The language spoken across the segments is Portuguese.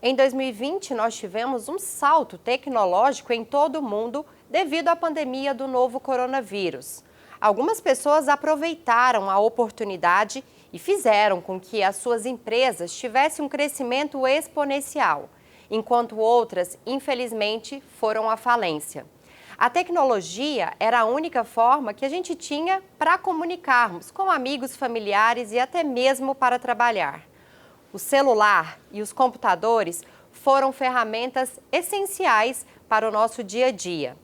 Em 2020, nós tivemos um salto tecnológico em todo o mundo devido à pandemia do novo coronavírus. Algumas pessoas aproveitaram a oportunidade e fizeram com que as suas empresas tivessem um crescimento exponencial, enquanto outras, infelizmente, foram à falência. A tecnologia era a única forma que a gente tinha para comunicarmos com amigos, familiares e até mesmo para trabalhar. O celular e os computadores foram ferramentas essenciais para o nosso dia a dia.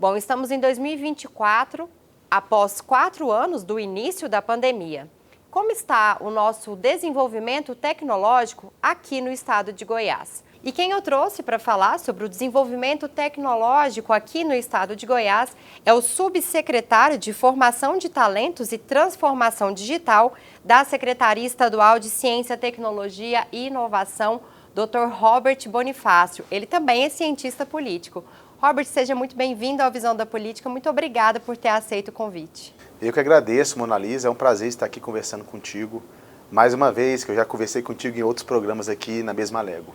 Bom, estamos em 2024, após 4 anos do início da pandemia. Como está o nosso desenvolvimento tecnológico aqui no estado de Goiás? E quem eu trouxe para falar sobre o desenvolvimento tecnológico aqui no estado de Goiás é o subsecretário de Formação de Talentos e Transformação Digital da Secretaria Estadual de Ciência, Tecnologia e Inovação, Dr. Robert Bonifácio. Ele também é cientista político. Robert, seja muito bem-vindo ao Visão da Política. Muito obrigada por ter aceito o convite. Eu que agradeço, Mona Lisa. É um prazer estar aqui conversando contigo. Mais uma vez, que eu já conversei contigo em outros programas aqui na mesma Lego.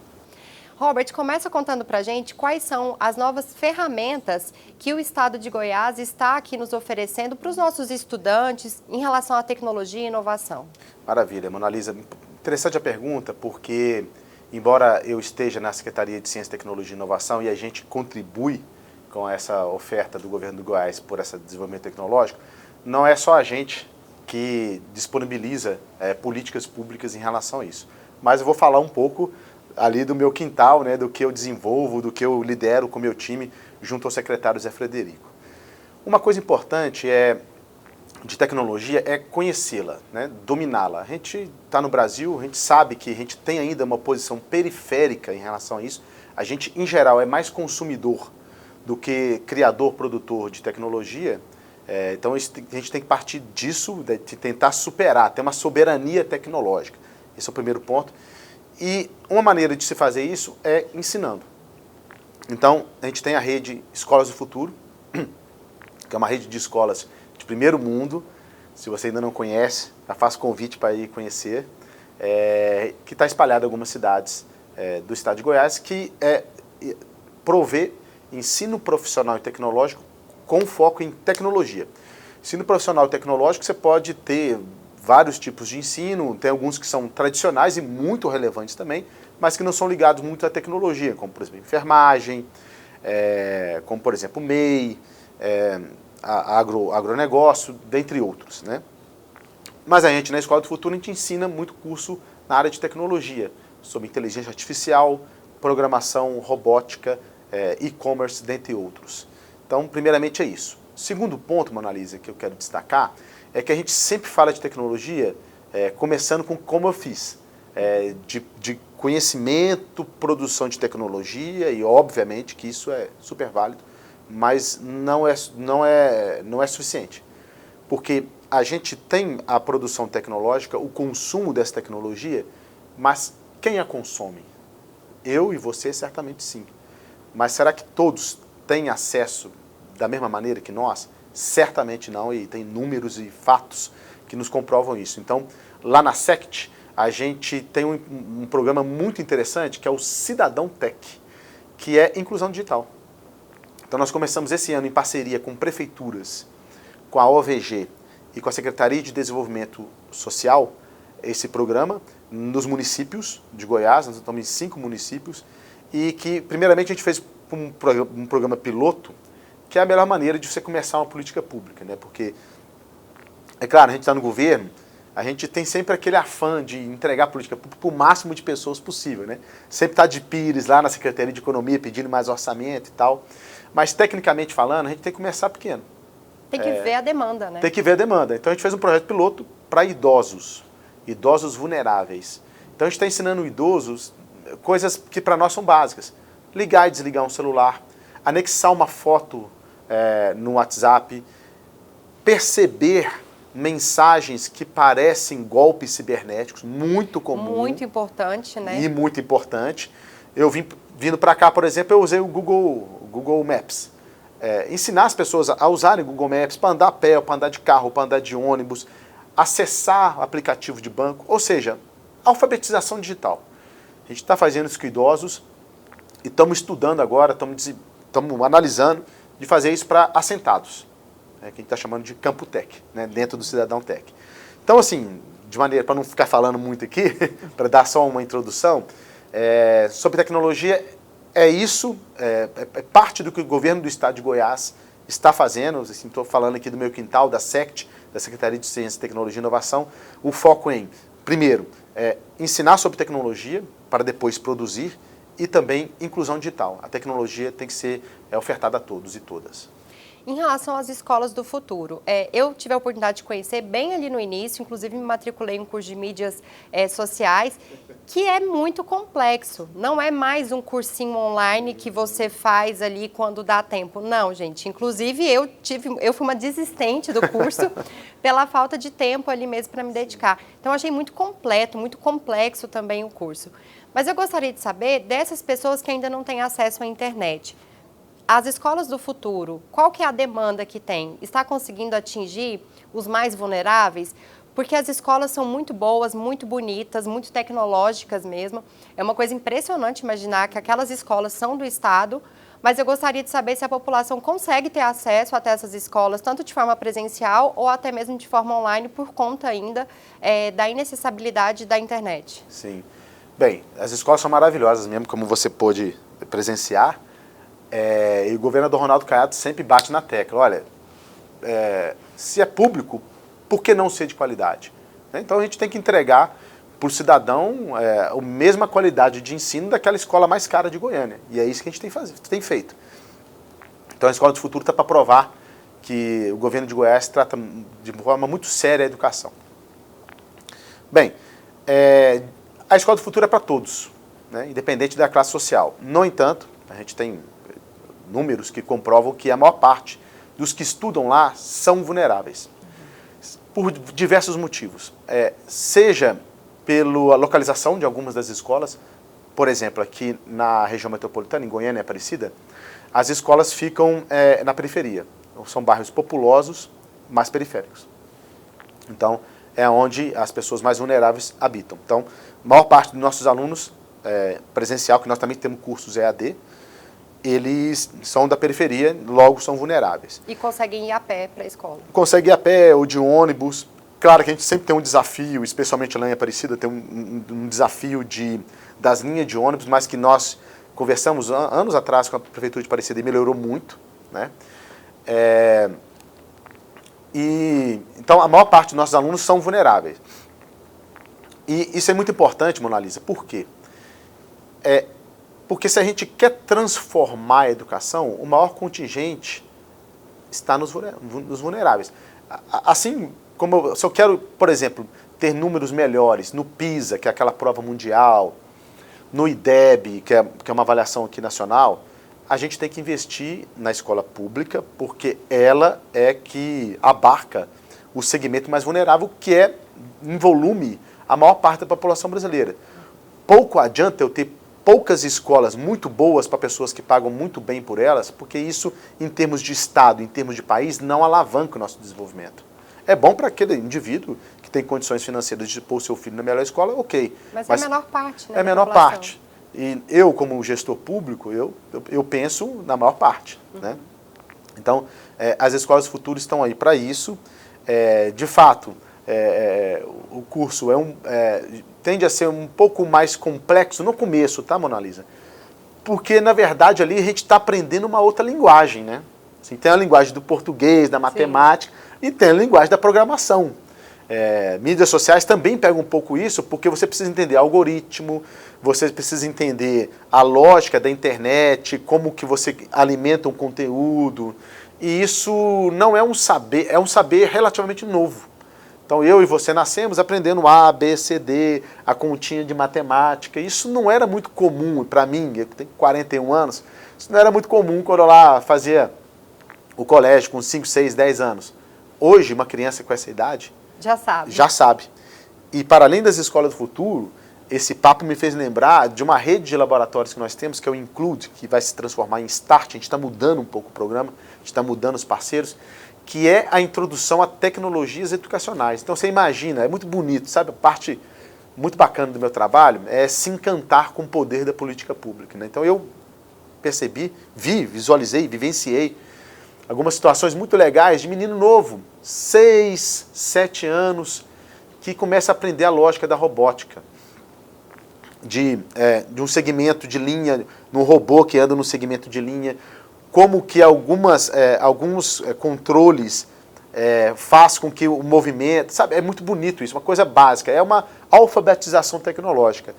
Robert, começa contando para a gente quais são as novas ferramentas que o estado de Goiás está aqui nos oferecendo para os nossos estudantes em relação à tecnologia e inovação. Maravilha, Mona Lisa. Interessante a pergunta, porque embora eu esteja na Secretaria de Ciência, Tecnologia e Inovação e a gente contribui com essa oferta do governo do Goiás por esse desenvolvimento tecnológico, não é só a gente que disponibiliza políticas públicas em relação a isso. Mas eu vou falar um pouco ali do meu quintal, né, do que eu desenvolvo, do que eu lidero com o meu time junto ao secretário Zé Frederico. Uma coisa importante de tecnologia é conhecê-la, né, dominá-la. A gente está no Brasil, a gente sabe que a gente tem ainda uma posição periférica em relação a isso. A gente, em geral, é mais consumidor do que criador, produtor de tecnologia. Então a gente tem que partir disso, de tentar superar, ter uma soberania tecnológica. Esse é o primeiro ponto. E uma maneira de se fazer isso é ensinando. Então, a gente tem a rede Escolas do Futuro, que é uma rede de escolas de primeiro mundo. Se você ainda não conhece, já faço convite para ir conhecer, que está espalhada em algumas cidades do estado de Goiás, que provê ensino profissional e tecnológico com foco em tecnologia. Ensino profissional e tecnológico, você pode ter vários tipos de ensino, tem alguns que são tradicionais e muito relevantes também, mas que não são ligados muito à tecnologia, como por exemplo enfermagem, como por exemplo MEI, agronegócio, dentre outros, né? Mas a gente na Escola do Futuro a gente ensina muito curso na área de tecnologia, sobre inteligência artificial, programação, robótica, e-commerce, dentre outros. Então, primeiramente é isso. Segundo ponto, Mona Lisa, que eu quero destacar, é que a gente sempre fala de tecnologia, começando com como eu fiz, de conhecimento, produção de tecnologia, e obviamente que isso é super válido, mas não é suficiente. Porque a gente tem a produção tecnológica, o consumo dessa tecnologia, mas quem a consome? Eu e você certamente sim. Mas será que todos têm acesso da mesma maneira que nós? Certamente não, e tem números e fatos que nos comprovam isso. Então, lá na SECT, a gente tem um programa muito interessante, que é o Cidadão Tech, que é inclusão digital. Então, nós começamos esse ano em parceria com prefeituras, com a OVG e com a Secretaria de Desenvolvimento Social, esse programa nos municípios de Goiás. Nós estamos em 5 municípios, e que, primeiramente, a gente fez um programa piloto, que é a melhor maneira de você começar uma política pública, né? Porque, é claro, a gente está no governo, a gente tem sempre aquele afã de entregar a política pública para o máximo de pessoas possível, né? Sempre está de pires lá na Secretaria de Economia pedindo mais orçamento e tal, mas tecnicamente falando, a gente tem que começar pequeno. Tem que ver a demanda, né? Tem que ver a demanda. Então a gente fez um projeto piloto para idosos vulneráveis. Então a gente está ensinando idosos coisas que para nós são básicas. Ligar e desligar um celular, anexar uma foto no WhatsApp, perceber mensagens que parecem golpes cibernéticos, muito comum. Muito importante, né? E muito importante. Eu vindo para cá, por exemplo, eu usei o Google Maps. Ensinar as pessoas a usarem o Google Maps para andar a pé, para andar de carro, para andar de ônibus, acessar o aplicativo de banco, ou seja, alfabetização digital. A gente está fazendo isso com idosos e estamos estudando agora, estamos analisando de fazer isso para assentados, que a gente está chamando de Campo Tech, né, dentro do Cidadão Tech. Então, assim, de maneira, para não ficar falando muito aqui, para dar só uma introdução, sobre tecnologia, isso, é parte do que o governo do estado de Goiás está fazendo. Estou falando aqui do meu quintal, da SECT, da Secretaria de Ciência, Tecnologia e Inovação. O foco em, primeiro, ensinar sobre tecnologia para depois produzir e também inclusão digital. A tecnologia tem que ser ofertada a todos e todas. Em relação às escolas do futuro, eu tive a oportunidade de conhecer bem ali no início, inclusive me matriculei em um curso de mídias sociais, que é muito complexo. Não é mais um cursinho online que você faz ali quando dá tempo. Não, gente. Inclusive, eu fui uma desistente do curso pela falta de tempo ali mesmo para me dedicar. Então, eu achei muito completo, muito complexo também o curso. Mas eu gostaria de saber dessas pessoas que ainda não têm acesso à internet. As escolas do futuro, qual que é a demanda que tem? Está conseguindo atingir os mais vulneráveis? Porque as escolas são muito boas, muito bonitas, muito tecnológicas mesmo. É uma coisa impressionante imaginar que aquelas escolas são do Estado, mas eu gostaria de saber se a população consegue ter acesso até essas escolas, tanto de forma presencial ou até mesmo de forma online, por conta ainda da inacessibilidade da internet. Sim. Bem, as escolas são maravilhosas mesmo, como você pôde presenciar. E o governador Ronaldo Caiado sempre bate na tecla, olha, se é público, por que não ser de qualidade? Então a gente tem que entregar para o cidadão a mesma qualidade de ensino daquela escola mais cara de Goiânia. E é isso que a gente tem feito. Então a Escola do Futuro está para provar que o governo de Goiás trata de forma muito séria a educação. Bem, a Escola do Futuro é para todos, né, independente da classe social. No entanto, a gente tem números que comprovam que a maior parte dos que estudam lá são vulneráveis, por diversos motivos. Seja pela localização de algumas das escolas, por exemplo, aqui na região metropolitana, em Goiânia e Aparecida, as escolas ficam na periferia. São bairros populosos, mais periféricos. Então, é onde as pessoas mais vulneráveis habitam. Então, a maior parte dos nossos alunos presencial, que nós também temos cursos EAD, eles são da periferia, logo são vulneráveis. E conseguem ir a pé para a escola? Conseguem ir a pé ou de ônibus. Claro que a gente sempre tem um desafio, especialmente lá em Aparecida, tem um desafio das linhas de ônibus, mas que nós conversamos anos atrás com a Prefeitura de Aparecida e melhorou muito, né? Então, a maior parte dos nossos alunos são vulneráveis. E isso é muito importante, Mona Lisa. Por quê? Porque se a gente quer transformar a educação, o maior contingente está nos vulneráveis. Assim como se eu quero, por exemplo, ter números melhores no PISA, que é aquela prova mundial, no IDEB, que é uma avaliação aqui nacional, a gente tem que investir na escola pública, porque ela é que abarca o segmento mais vulnerável, que é, em volume, a maior parte da população brasileira. Pouco adianta eu ter poucas escolas muito boas para pessoas que pagam muito bem por elas, porque isso, em termos de Estado, em termos de país, não alavanca o nosso desenvolvimento. É bom para aquele indivíduo que tem condições financeiras de pôr o seu filho na melhor escola, ok. Mas é a menor parte, né? É a menor parte. E eu, como gestor público, eu penso na maior parte, né? Então, as escolas do futuro estão aí para isso. De fato, o curso tende a ser um pouco mais complexo no começo, tá, Mona Lisa? Porque, na verdade, ali a gente está aprendendo uma outra linguagem, né? Assim, tem a linguagem do português, da matemática, e tem a linguagem da programação. Mídias sociais também pegam um pouco isso, porque você precisa entender algoritmo, você precisa entender a lógica da internet, como que você alimenta um conteúdo. E isso não é um saber, é um saber relativamente novo. Então, eu e você nascemos aprendendo A, B, C, D, a continha de matemática. Isso não era muito comum para mim, eu tenho 41 anos, isso não era muito comum quando eu lá fazia o colégio com 5, 6, 10 anos. Hoje, uma criança com essa idade já sabe. Já sabe. E para além das escolas do futuro, esse papo me fez lembrar de uma rede de laboratórios que nós temos, que é o Include, que vai se transformar em Start. A gente está mudando um pouco o programa, a gente está mudando os parceiros, que é a introdução a tecnologias educacionais. Então você imagina, é muito bonito, sabe? A parte muito bacana do meu trabalho é se encantar com o poder da política pública, né? Então eu percebi, visualizei, vivenciei algumas situações muito legais de menino novo, 6, 7 anos, que começa a aprender a lógica da robótica, de um segmento de linha, num robô que anda no segmento de linha, como que alguns controles faz com que o movimento, sabe, é muito bonito isso, uma coisa básica, é uma alfabetização tecnológica.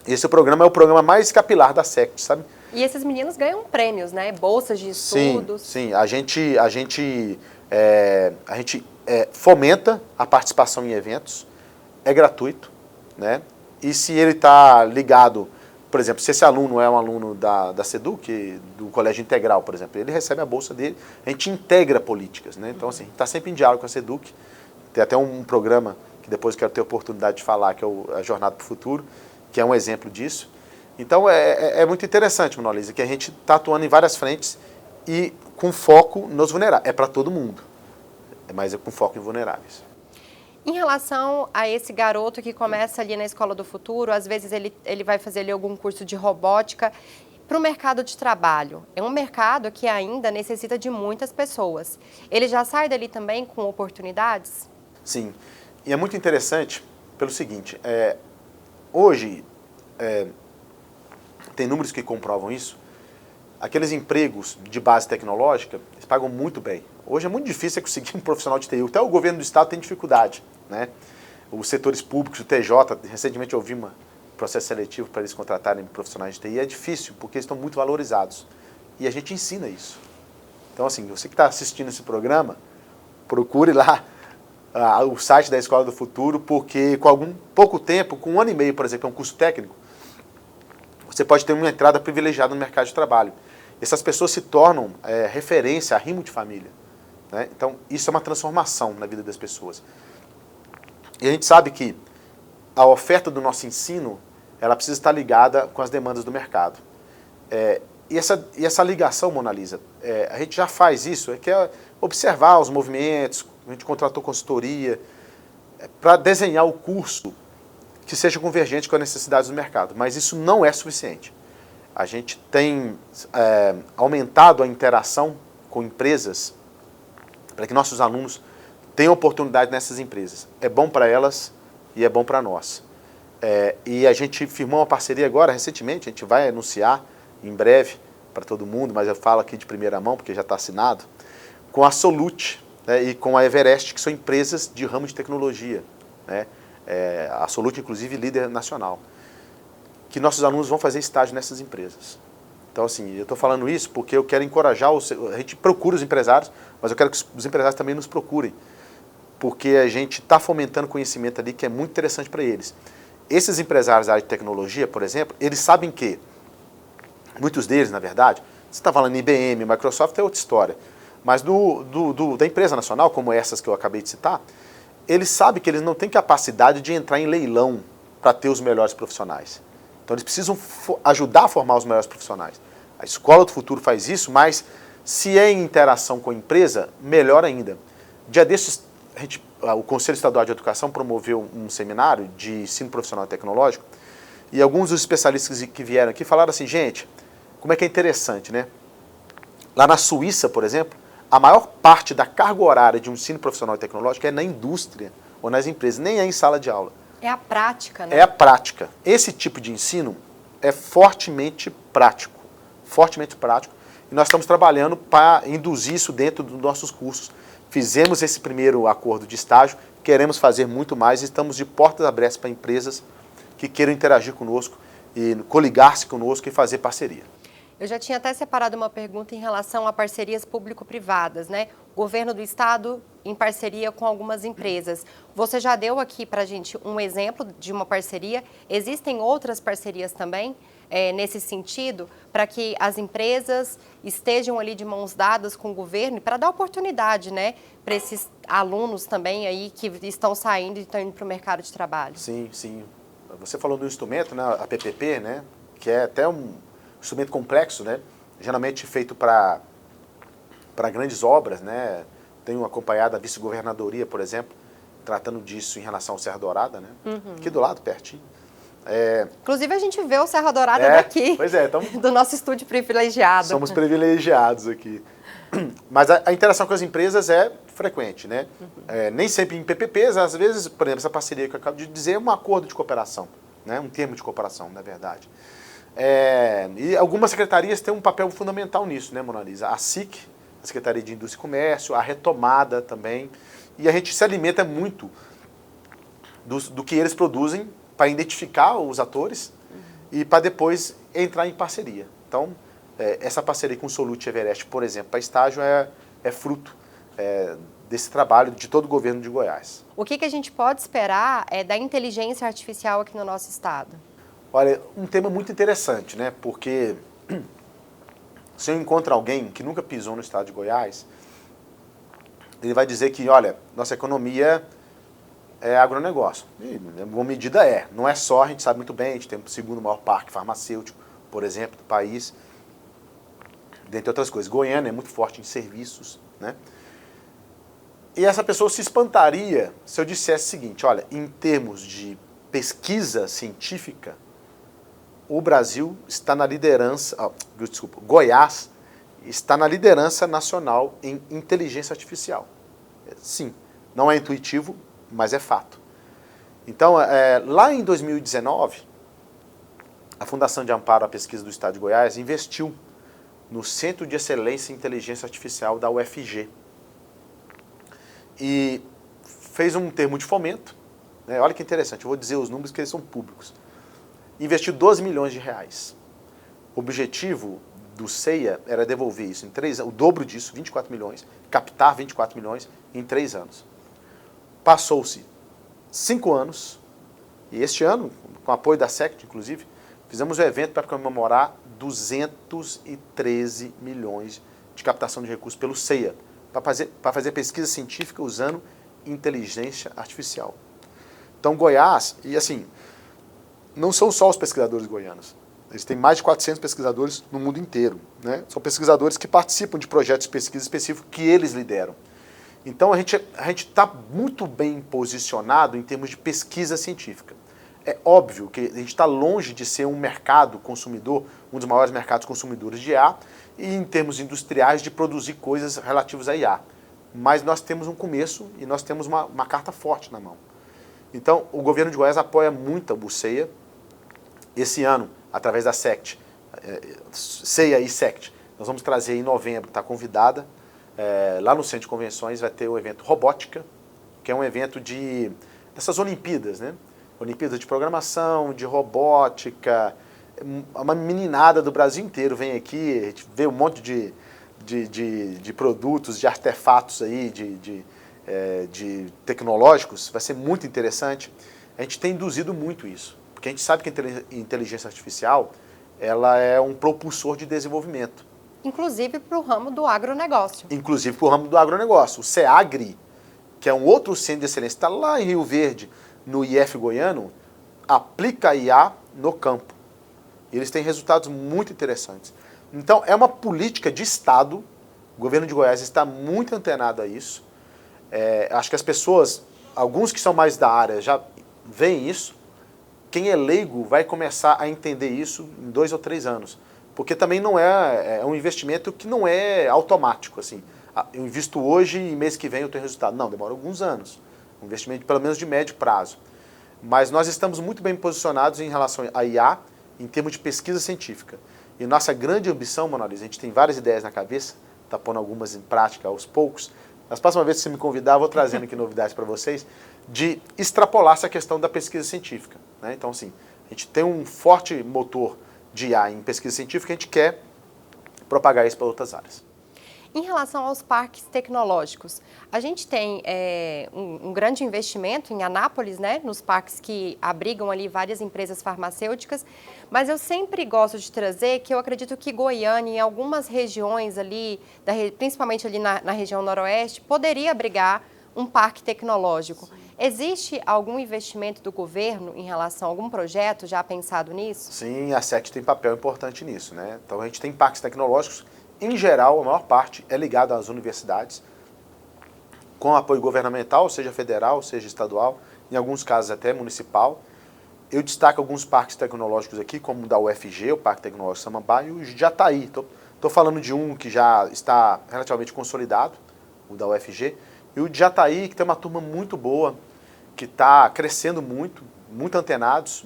Esse programa é o programa mais capilar da SECT, sabe? E esses meninos ganham prêmios, né? Bolsas de estudos. Sim, a gente fomenta a participação em eventos, é gratuito, né? E se ele está ligado, por exemplo, se esse aluno é um aluno da SEDUC, do Colégio Integral, por exemplo, ele recebe a bolsa dele, a gente integra políticas, né? Então, assim, a gente está sempre em diálogo com a SEDUC, tem até um programa que depois eu quero ter a oportunidade de falar, que é a Jornada para o Futuro, que é um exemplo disso. Então, é muito interessante, Mona Lisa, que a gente está atuando em várias frentes e com foco nos vulneráveis. É para todo mundo, mas é com foco em vulneráveis. Em relação a esse garoto que começa ali na Escola do Futuro, às vezes ele vai fazer ali algum curso de robótica, para o mercado de trabalho. É um mercado que ainda necessita de muitas pessoas. Ele já sai dali também com oportunidades? Sim, e é muito interessante pelo seguinte, hoje tem números que comprovam isso, aqueles empregos de base tecnológica, eles pagam muito bem. Hoje é muito difícil conseguir um profissional de TI, até o governo do estado tem dificuldade, né? Os setores públicos, o TJ, recentemente eu vi um processo seletivo para eles contratarem profissionais de TI, é difícil, porque eles estão muito valorizados. E a gente ensina isso. Então, assim, você que está assistindo esse programa, procure lá o site da Escola do Futuro, porque com algum pouco tempo, com 1 ano e meio, por exemplo, é um curso técnico, você pode ter uma entrada privilegiada no mercado de trabalho. Essas pessoas se tornam referência, arrimo de família, né? Então, isso é uma transformação na vida das pessoas. E a gente sabe que a oferta do nosso ensino, ela precisa estar ligada com as demandas do mercado. E essa ligação, Mona Lisa, a gente já faz isso, que é observar os movimentos, a gente contratou consultoria, para desenhar o curso que seja convergente com as necessidades do mercado. Mas isso não é suficiente. A gente tem aumentado a interação com empresas para que nossos alunos tenham oportunidade nessas empresas. É bom para elas e é bom para nós. E a gente firmou uma parceria agora, recentemente, a gente vai anunciar em breve para todo mundo, mas eu falo aqui de primeira mão, porque já está assinado, com a Solute, né, e com a Everest, que são empresas de ramo de tecnologia, né? A Solute, inclusive, líder nacional, que nossos alunos vão fazer estágio nessas empresas. Então, assim, eu estou falando isso porque eu quero encorajar, a gente procura os empresários, mas eu quero que os empresários também nos procurem, porque a gente está fomentando conhecimento ali que é muito interessante para eles. Esses empresários da área de tecnologia, por exemplo, eles sabem que, muitos deles, na verdade, você está falando em IBM, Microsoft, é outra história, mas da empresa nacional, como essas que eu acabei de citar, eles sabem que eles não têm capacidade de entrar em leilão para ter os melhores profissionais. Então eles precisam ajudar a formar os melhores profissionais. A Escola do Futuro faz isso, mas se é em interação com a empresa, melhor ainda. Dia desses, o Conselho Estadual de Educação promoveu um seminário de ensino profissional e tecnológico, e alguns dos especialistas que vieram aqui falaram assim, gente, como é que é interessante, né? Lá na Suíça, por exemplo, a maior parte da carga horária de um ensino profissional e tecnológico é na indústria ou nas empresas, nem é em sala de aula. É a prática, né? É a prática. Esse tipo de ensino é fortemente prático, e nós estamos trabalhando para induzir isso dentro dos nossos cursos. Fizemos esse primeiro acordo de estágio, queremos fazer muito mais e estamos de portas abertas para empresas que queiram interagir conosco e coligar-se conosco e fazer parceria. Eu já tinha até separado uma pergunta em relação a parcerias público-privadas, né? O governo do estado em parceria com algumas empresas. Você já deu aqui para a gente um exemplo de uma parceria. Existem outras parcerias também nesse sentido, para que as empresas estejam ali de mãos dadas com o governo, para dar oportunidade, né, para esses alunos também aí que estão saindo e estão indo para o mercado de trabalho? Sim, sim. Você falou do instrumento, né, a PPP, né, que é até um instrumento complexo, né, geralmente feito para grandes obras, né. Tenho acompanhado a vice-governadoria, por exemplo, tratando disso em relação ao Serra Dourada, né? Aqui do lado, pertinho. Inclusive, a gente vê o Serra Dourada daqui, pois é, então, do nosso estúdio privilegiado. Somos privilegiados aqui. Mas a interação com as empresas é frequente, né? Nem sempre em PPPs, às vezes, por exemplo, essa parceria que eu acabo de dizer é um acordo de cooperação, né? Um termo de cooperação, na verdade. E algumas secretarias têm um papel fundamental nisso, né, Mona Lisa? A SIC, a Secretaria de Indústria e Comércio, a Retomada também. E a gente se alimenta muito do que eles produzem para identificar os atores e para depois entrar em parceria. Então, essa parceria com o Solute Everest, por exemplo, para estágio é fruto desse trabalho de todo o governo de Goiás. O que a gente pode esperar da inteligência artificial aqui no nosso estado? Olha, um tema muito interessante, né? Porque se eu encontro alguém que nunca pisou no estado de Goiás, ele vai dizer que, olha, nossa economia é agronegócio. E, em alguma medida não é só, a gente sabe muito bem, a gente tem o segundo maior parque farmacêutico, por exemplo, do país, dentre outras coisas. Goiânia é muito forte em serviços, né? E essa pessoa se espantaria se eu dissesse o seguinte, olha, em termos de pesquisa científica, o Brasil está na liderança, Goiás está na liderança nacional em inteligência artificial. Sim, não é intuitivo, mas é fato. Então, lá em 2019, a Fundação de Amparo à Pesquisa do Estado de Goiás investiu no Centro de Excelência em Inteligência Artificial da UFG. E fez um termo de fomento, né? Olha que interessante, eu vou dizer os números que eles são públicos. Investiu 12 milhões de reais. O objetivo do CEIA era devolver isso em 3 anos, o dobro disso, 24 milhões, captar 24 milhões em 3 anos. Passou-se 5 anos, e este ano, com apoio da SECT, inclusive, fizemos um evento para comemorar 213 milhões de captação de recursos pelo CEIA, para fazer pesquisa científica usando inteligência artificial. Então, Goiás, e assim, não são só os pesquisadores goianos. Eles têm mais de 400 pesquisadores no mundo inteiro, né? São pesquisadores que participam de projetos de pesquisa específicos que eles lideram. Então, a gente está muito bem posicionado em termos de pesquisa científica. É óbvio que a gente está longe de ser um mercado consumidor, um dos maiores mercados consumidores de IA, e em termos industriais de produzir coisas relativas a IA. Mas nós temos um começo e nós temos uma carta forte na mão. Então, o governo de Goiás apoia muito a BUCEIA. Esse ano, através da SECT, CEIA e SECT, nós vamos trazer em novembro, está convidada, lá no Centro de Convenções vai ter o evento Robótica, que é um evento dessas Olimpíadas, né? Olimpíadas de programação, de robótica, uma meninada do Brasil inteiro vem aqui, a gente vê um monte de produtos, de artefatos aí, de tecnológicos, vai ser muito interessante. A gente tem induzido muito isso, porque a gente sabe que a inteligência artificial ela é um propulsor de desenvolvimento. Inclusive para o ramo do agronegócio. Inclusive para o ramo do agronegócio. O CEAGRI, que é um outro centro de excelência, está lá em Rio Verde, no IF goiano, aplica a IA no campo. E eles têm resultados muito interessantes. Então, é uma política de Estado, o governo de Goiás está muito antenado a isso. Acho que as pessoas, alguns que são mais da área, já veem isso. Quem é leigo vai começar a entender isso em 2 ou 3 anos. Porque também não é um investimento que não é automático. Assim, eu invisto hoje e mês que vem eu tenho resultado. Não, demora alguns anos. Um investimento pelo menos de médio prazo. Mas nós estamos muito bem posicionados em relação à IA, em termos de pesquisa científica. E nossa grande ambição, Mona Lisa, a gente tem várias ideias na cabeça, está pondo algumas em prática aos poucos. Nas próximas vezes que você me convidar, eu vou trazendo aqui novidades para vocês, de extrapolar essa questão da pesquisa científica, né? Então, assim, a gente tem um forte motor de IA em pesquisa científica, a gente quer propagar isso para outras áreas. Em relação aos parques tecnológicos, a gente tem um grande investimento em Anápolis, né, nos parques que abrigam ali várias empresas farmacêuticas, mas eu sempre gosto de trazer que eu acredito que Goiânia, em algumas regiões ali, principalmente ali na região noroeste, poderia abrigar um parque tecnológico. Existe algum investimento do governo em relação a algum projeto já pensado nisso? Sim, a SECT tem papel importante nisso, né? Então a gente tem parques tecnológicos. Em geral, a maior parte é ligada às universidades, com apoio governamental, seja federal, seja estadual, em alguns casos até municipal. Eu destaco alguns parques tecnológicos aqui, como o da UFG, o Parque Tecnológico Samambaia, e o Jataí. Estou falando de um que já está relativamente consolidado, o da UFG, e o de Jataí, que tem uma turma muito boa, que está crescendo muito, muito antenados,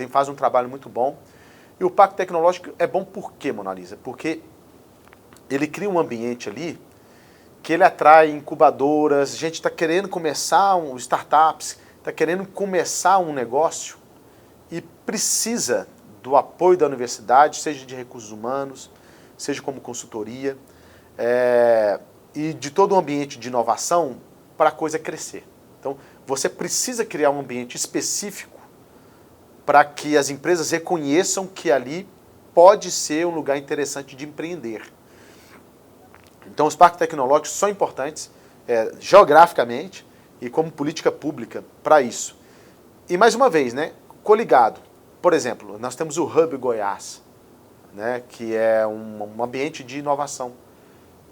faz um trabalho muito bom. E o Parque Tecnológico é bom por quê, Mona Lisa? Porque ele cria um ambiente ali que ele atrai incubadoras, gente está querendo começar startups, está querendo começar um negócio e precisa do apoio da universidade, seja de recursos humanos, seja como consultoria, e de todo um ambiente de inovação para a coisa crescer. Então, você precisa criar um ambiente específico para que as empresas reconheçam que ali pode ser um lugar interessante de empreender. Então, os parques tecnológicos são importantes geograficamente e como política pública para isso. E, mais uma vez, né, coligado. Por exemplo, nós temos o Hub Goiás, né, que é um ambiente de inovação,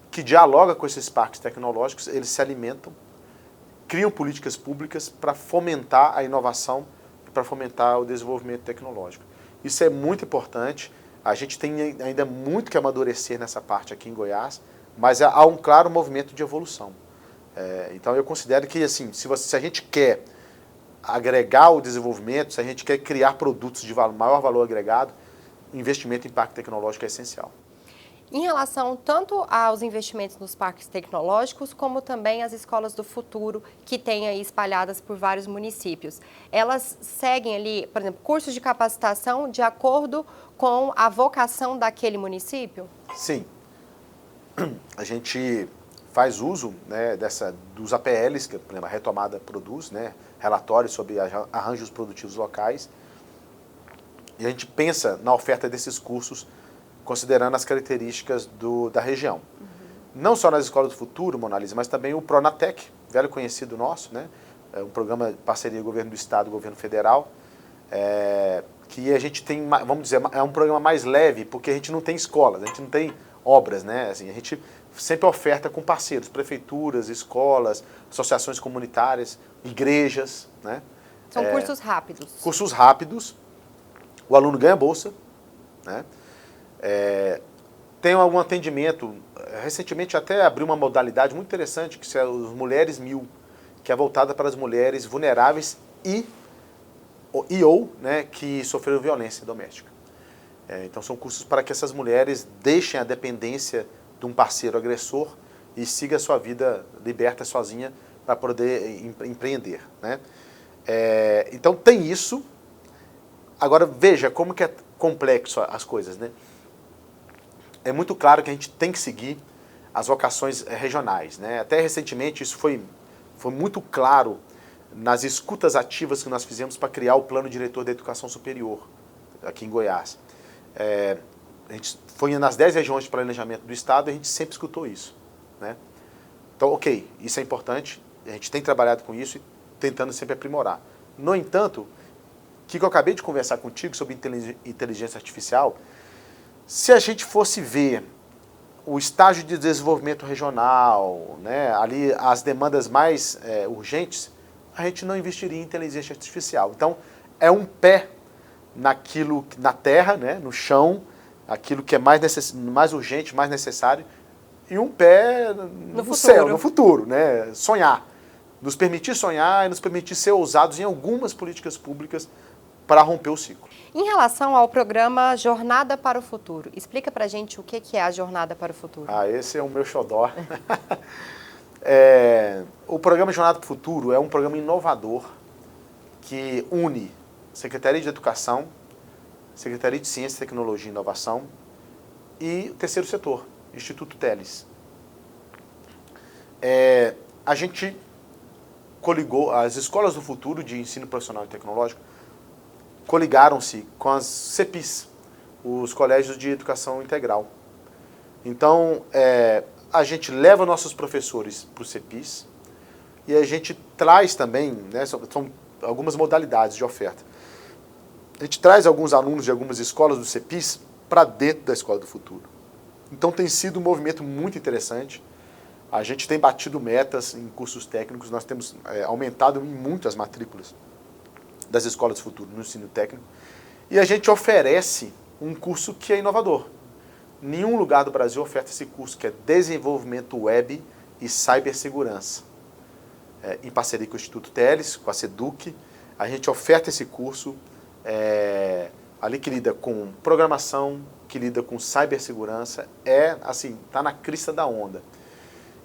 que dialoga com esses parques tecnológicos, eles se alimentam, criam políticas públicas para fomentar a inovação e para fomentar o desenvolvimento tecnológico. Isso é muito importante, a gente tem ainda muito que amadurecer nessa parte aqui em Goiás, mas há um claro movimento de evolução. Então eu considero que assim, se a gente quer agregar o desenvolvimento, se a gente quer criar produtos de maior valor agregado, investimento em parque tecnológico é essencial. Em relação tanto aos investimentos nos parques tecnológicos, como também as escolas do futuro, que tem aí espalhadas por vários municípios. Elas seguem ali, por exemplo, cursos de capacitação de acordo com a vocação daquele município? Sim. A gente faz uso, né, dos APLs, que por exemplo, a Retomada produz, né, relatórios sobre arranjos produtivos locais, e a gente pensa na oferta desses cursos considerando as características da região. Uhum. Não só nas escolas do futuro, Mona Lisa, mas também o Pronatec, velho conhecido nosso, né, é um programa de parceria governo do estado e governo federal, que a gente tem, vamos dizer, é um programa mais leve, porque a gente não tem escolas, a gente não tem obras, né? Assim, a gente sempre oferta com parceiros, prefeituras, escolas, associações comunitárias, igrejas, né? São cursos rápidos. Cursos rápidos, o aluno ganha bolsa, né? Tem algum atendimento, recentemente até abriu uma modalidade muito interessante, que é os Mulheres 1000, que é voltada para as mulheres vulneráveis ou né, que sofreram violência doméstica. Então são cursos para que essas mulheres deixem a dependência de um parceiro agressor e siga a sua vida liberta sozinha para poder empreender, né? Então tem isso. Agora veja como que é complexo as coisas, né? É muito claro que a gente tem que seguir as vocações regionais, né? Até recentemente isso foi muito claro nas escutas ativas que nós fizemos para criar o Plano Diretor da Educação Superior aqui em Goiás. A gente foi nas 10 regiões de planejamento do estado e a gente sempre escutou isso, né? Então, ok, isso é importante, a gente tem trabalhado com isso e tentando sempre aprimorar. No entanto, o que eu acabei de conversar contigo sobre inteligência artificial, se a gente fosse ver o estágio de desenvolvimento regional, né, ali as demandas mais urgentes, a gente não investiria em inteligência artificial. Então, é um pé naquilo, na terra, né, no chão, aquilo que é mais urgente, mais necessário, e um pé no céu, no futuro, né, sonhar. Nos permitir sonhar e nos permitir ser ousados em algumas políticas públicas para romper o ciclo. Em relação ao programa Jornada para o Futuro, explica pra gente o que é a Jornada para o Futuro. Esse é o meu xodó. O programa Jornada para o Futuro é um programa inovador que une Secretaria de Educação, Secretaria de Ciência, Tecnologia e Inovação e o terceiro setor, Instituto Teles. A gente coligou as escolas do futuro de ensino profissional e tecnológico, coligaram-se com as CEPIs, os colégios de educação integral. Então, a gente leva nossos professores para os CEPIs e a gente traz também, né, são algumas modalidades de oferta. A gente traz alguns alunos de algumas escolas do CEPIs para dentro da Escola do Futuro. Então tem sido um movimento muito interessante. A gente tem batido metas em cursos técnicos, nós temos aumentado em muitas matrículas das escolas de futuro no ensino técnico, e a gente oferece um curso que é inovador. Nenhum lugar do Brasil oferta esse curso, que é Desenvolvimento Web e Cibersegurança. Em parceria com o Instituto Teles, com a SEDUC, a gente oferta esse curso ali que lida com programação, que lida com cibersegurança, assim, tá na crista da onda.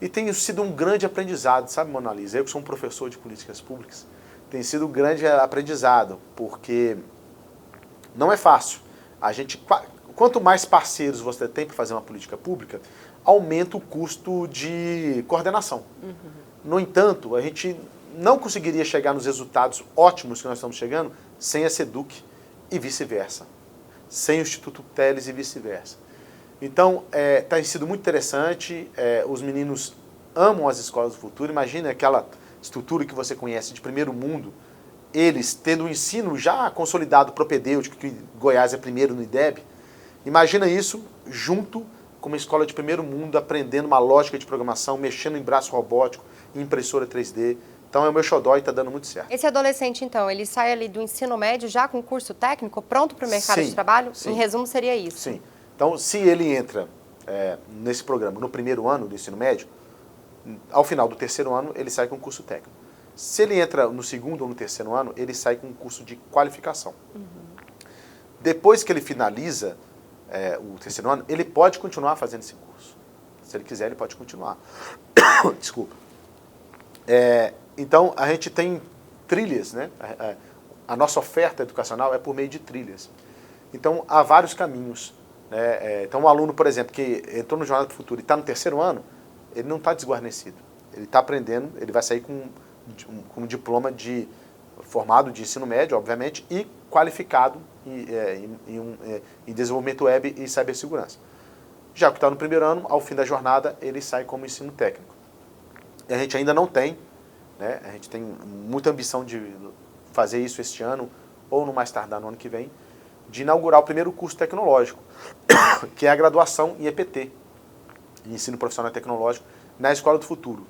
E tem sido um grande aprendizado, sabe, Mona Lisa? Eu que sou um professor de políticas públicas, tem sido um grande aprendizado, porque não é fácil. Quanto mais parceiros você tem para fazer uma política pública, aumenta o custo de coordenação. No entanto, a gente não conseguiria chegar nos resultados ótimos que nós estamos chegando sem a SEDUC e vice-versa, sem o Instituto Teles e vice-versa. Então, tem sido muito interessante, os meninos amam as escolas do futuro. Imagina aquela estrutura que você conhece de primeiro mundo, eles tendo um ensino já consolidado propedêutico, que Goiás é primeiro no IDEB. Imagina isso junto com uma escola de primeiro mundo, aprendendo uma lógica de programação, mexendo em braço robótico, em impressora 3D. Então é o meu xodó e está dando muito certo. Esse adolescente, então, ele sai ali do ensino médio já com curso técnico, pronto para o mercado de trabalho? Sim. Em resumo, seria isso? Sim. Então, se ele entra nesse programa no primeiro ano do ensino médio, ao final do terceiro ano, ele sai com curso técnico. Se ele entra no segundo ou no terceiro ano, ele sai com um curso de qualificação. Depois que ele finaliza o terceiro ano, ele pode continuar fazendo esse curso. Se ele quiser, ele pode continuar. Desculpa. Então, a gente tem trilhas, né? A nossa oferta educacional é por meio de trilhas. Então, há vários caminhos. Então, um aluno, por exemplo, que entrou no Jornada do Futuro e está no terceiro ano, ele não está desguarnecido. Ele está aprendendo, ele vai sair com um diploma formado de ensino médio, obviamente, e qualificado em desenvolvimento web e cibersegurança. Já que está no primeiro ano, ao fim da jornada, ele sai como ensino técnico. E a gente ainda não tem, né? A gente tem muita ambição de fazer isso este ano, ou no mais tardar no ano que vem, de inaugurar o primeiro curso tecnológico, que é a graduação em EPT, em Ensino Profissional Tecnológico, na Escola do Futuro.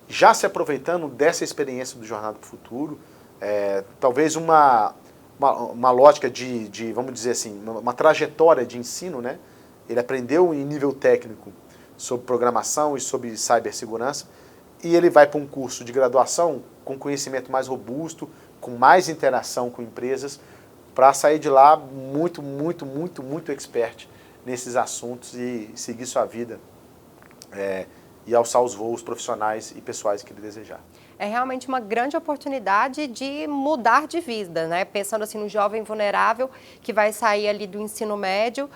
Já se aproveitando dessa experiência do Jornada do Futuro, talvez uma lógica vamos dizer assim, uma trajetória de ensino, né? Ele aprendeu em nível técnico sobre programação e sobre cibersegurança, e ele vai para um curso de graduação com conhecimento mais robusto, com mais interação com empresas, para sair de lá muito expert nesses assuntos e seguir sua vida e alçar os voos profissionais e pessoais que ele desejar. É realmente uma grande oportunidade de mudar de vida, né? Pensando assim no jovem vulnerável que vai sair ali do ensino médio,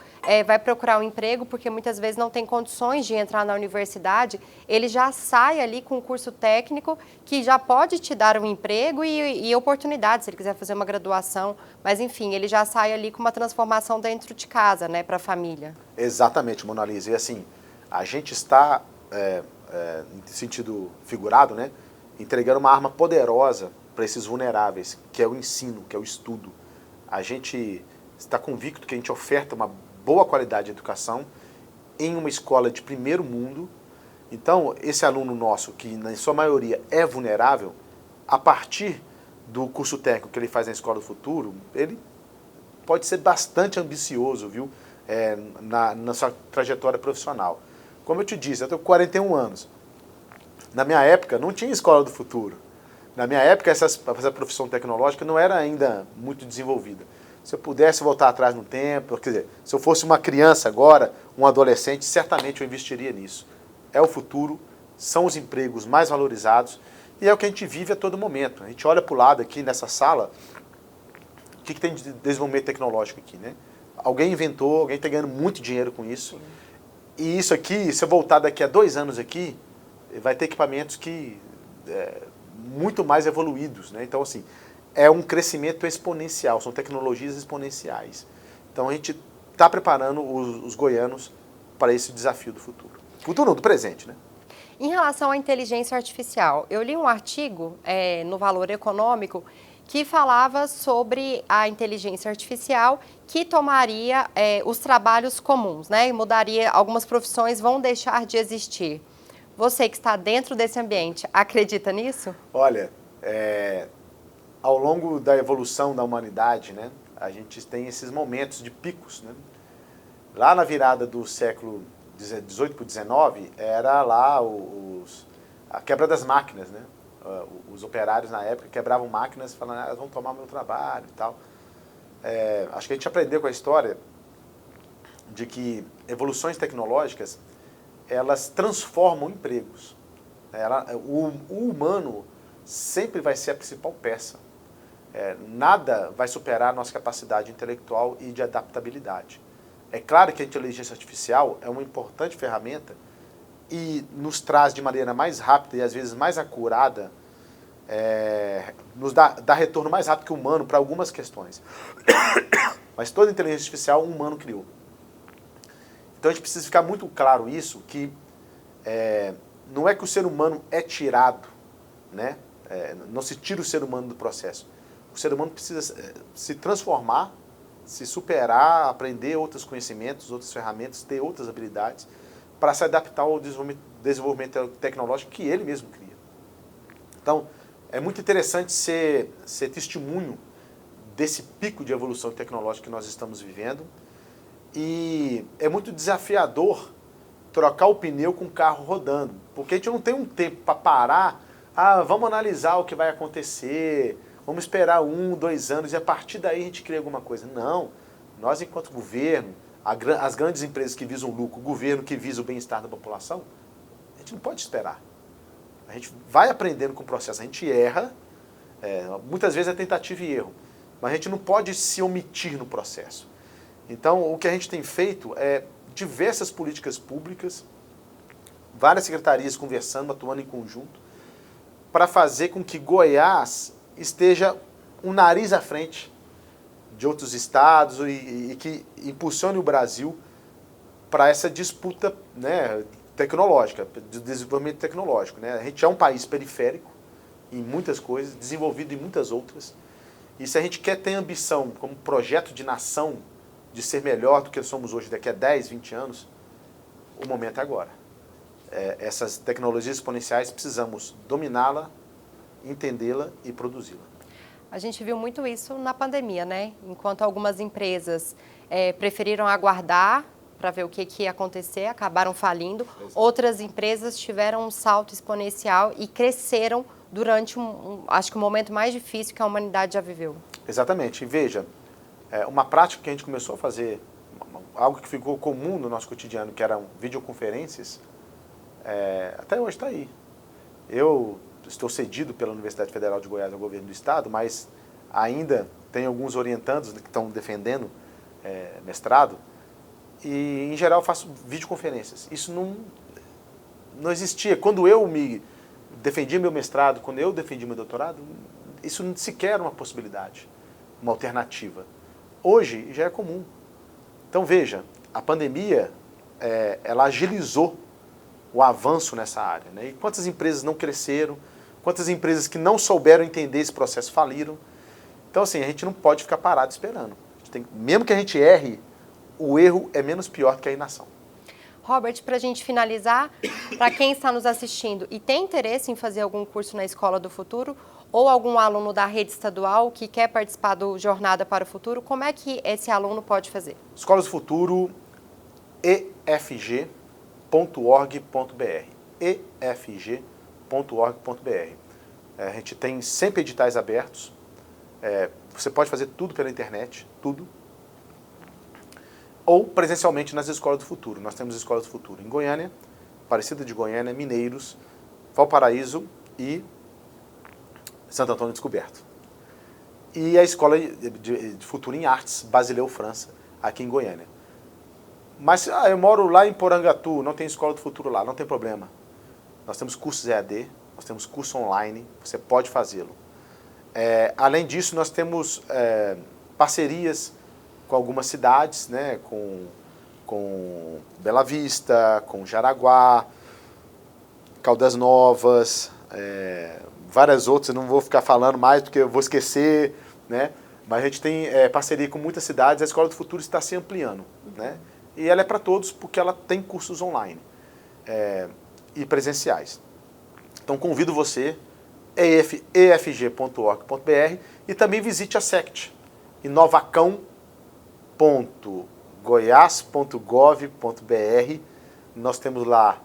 vai procurar um emprego porque muitas vezes não tem condições de entrar na universidade, ele já sai ali com um curso técnico que já pode te dar um emprego e oportunidades, se ele quiser fazer uma graduação, mas enfim, ele já sai ali com uma transformação dentro de casa, né, para a família. Exatamente, Mona Lisa. E assim, a gente está, em sentido figurado, né, entregando uma arma poderosa para esses vulneráveis, que é o ensino, que é o estudo. A gente está convicto que a gente oferta uma boa qualidade de educação em uma escola de primeiro mundo. Então, esse aluno nosso, que na sua maioria é vulnerável, a partir do curso técnico que ele faz na Escola do Futuro, ele pode ser bastante ambicioso, viu, na sua trajetória profissional. Como eu te disse, eu tenho 41 anos. Na minha época, não tinha Escola do Futuro. Na minha época, essa profissão tecnológica não era ainda muito desenvolvida. Se eu pudesse voltar atrás no tempo, quer dizer, se eu fosse uma criança agora, um adolescente, certamente eu investiria nisso. É o futuro, são os empregos mais valorizados e é o que a gente vive a todo momento. A gente olha para o lado aqui nessa sala, o que tem de desenvolvimento tecnológico aqui, né? Alguém inventou, alguém está ganhando muito dinheiro com isso. E isso aqui, se eu voltar daqui a 2 anos aqui, vai ter equipamentos muito mais evoluídos, né? Então, assim, é um crescimento exponencial, são tecnologias exponenciais. Então, a gente está preparando os goianos para esse desafio do futuro. Futuro não, do presente, né? Em relação à inteligência artificial, eu li um artigo no Valor Econômico que falava sobre a inteligência artificial que tomaria os trabalhos comuns, né? E mudaria, algumas profissões vão deixar de existir. Você que está dentro desse ambiente, acredita nisso? Olha, ao longo da evolução da humanidade, né, a gente tem esses momentos de picos, né? Lá na virada do século XVIII para o XIX, era lá a quebra das máquinas, né? Os operários na época quebravam máquinas falando, elas vão tomar meu trabalho e tal. Acho que a gente aprendeu com a história de que evoluções tecnológicas, elas transformam empregos. O humano sempre vai ser a principal peça. Nada vai superar a nossa capacidade intelectual e de adaptabilidade. É claro que a inteligência artificial é uma importante ferramenta e nos traz de maneira mais rápida e às vezes mais acurada, nos dá retorno mais rápido que o humano para algumas questões. Mas toda inteligência artificial um humano criou. Então a gente precisa ficar muito claro isso, que não é que o ser humano é tirado, né? Não se tira o ser humano do processo. O ser humano precisa se transformar, se superar, aprender outros conhecimentos, outras ferramentas, ter outras habilidades, para se adaptar ao desenvolvimento tecnológico que ele mesmo cria. Então, é muito interessante ser testemunho desse pico de evolução tecnológica que nós estamos vivendo. E é muito desafiador trocar o pneu com o carro rodando, porque a gente não tem um tempo para parar, vamos analisar o que vai acontecer, vamos esperar 1, 2 anos e a partir daí a gente cria alguma coisa. Não, nós enquanto governo, as grandes empresas que visam lucro, o governo que visa o bem-estar da população, a gente não pode esperar. A gente vai aprendendo com o processo, a gente erra, muitas vezes é tentativa e erro, mas a gente não pode se omitir no processo. Então, o que a gente tem feito é diversas políticas públicas, várias secretarias conversando, atuando em conjunto, para fazer com que Goiás esteja um nariz à frente de outros estados e que impulsione o Brasil para essa disputa, né, tecnológica, de desenvolvimento tecnológico, né? A gente é um país periférico em muitas coisas, desenvolvido em muitas outras, e se a gente quer ter ambição como projeto de nação, de ser melhor do que somos hoje daqui a 10, 20 anos, o momento é agora. Essas tecnologias exponenciais, precisamos dominá-la, entendê-la e produzi-la. A gente viu muito isso na pandemia, né? Enquanto algumas empresas preferiram aguardar para ver o que ia acontecer, acabaram falindo. Exato. Outras empresas tiveram um salto exponencial e cresceram durante, acho que o momento mais difícil que a humanidade já viveu. Exatamente. E veja, uma prática que a gente começou a fazer, algo que ficou comum no nosso cotidiano, que eram videoconferências, até hoje está aí. Eu estou cedido pela Universidade Federal de Goiás ao governo do estado, mas ainda tem alguns orientandos que estão defendendo mestrado, e em geral eu faço videoconferências. Isso não existia. Quando eu defendi meu mestrado, quando eu defendi meu doutorado, isso sequer era uma possibilidade, uma alternativa. Hoje já é comum. Então veja, a pandemia, ela agilizou o avanço nessa área, né? E quantas empresas não cresceram, quantas empresas que não souberam entender esse processo faliram. Então assim, a gente não pode ficar parado esperando. Mesmo que a gente erre, o erro é menos pior do que a inação. Robert, para a gente finalizar, para quem está nos assistindo e tem interesse em fazer algum curso na Escola do Futuro, ou algum aluno da rede estadual que quer participar do Jornada para o Futuro, como é que esse aluno pode fazer? Escola do Futuro, efg.org.br. efg.org.br. A gente tem sempre editais abertos. Você pode fazer tudo pela internet, tudo. Ou presencialmente nas Escolas do Futuro. Nós temos Escolas do Futuro em Goiânia, Aparecida de Goiânia, Mineiros, Valparaíso e Santo Antônio Descoberto. E a Escola de Futuro em Artes, Basileu, França, aqui em Goiânia. Mas eu moro lá em Porangatu, não tem Escola do Futuro lá, não tem problema. Nós temos cursos EAD, nós temos curso online, você pode fazê-lo. Além disso, nós temos parcerias com algumas cidades, né, com Bela Vista, com Jaraguá, Caldas Novas, várias outras, eu não vou ficar falando mais porque eu vou esquecer, né? Mas a gente tem parceria com muitas cidades, a Escola do Futuro está se ampliando, né? E ela é para todos porque ela tem cursos online. e presenciais. Então convido você, efg.org.br, e também visite a SECT, inovacão.goias.gov.br. Nós temos lá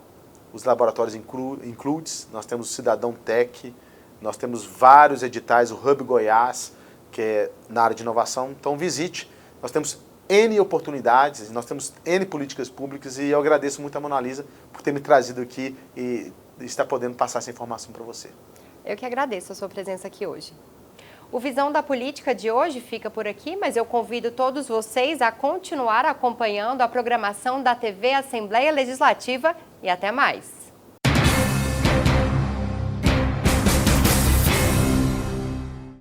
os laboratórios Includes, nós temos o Cidadão Tech, nós temos vários editais, o Hub Goiás, que é na área de inovação. Então visite, nós temos N oportunidades, nós temos N políticas públicas e eu agradeço muito a Mona Lisa por ter me trazido aqui e estar podendo passar essa informação para você. Eu que agradeço a sua presença aqui hoje. O Visão da Política de hoje fica por aqui, mas eu convido todos vocês a continuar acompanhando a programação da TV Assembleia Legislativa e até mais.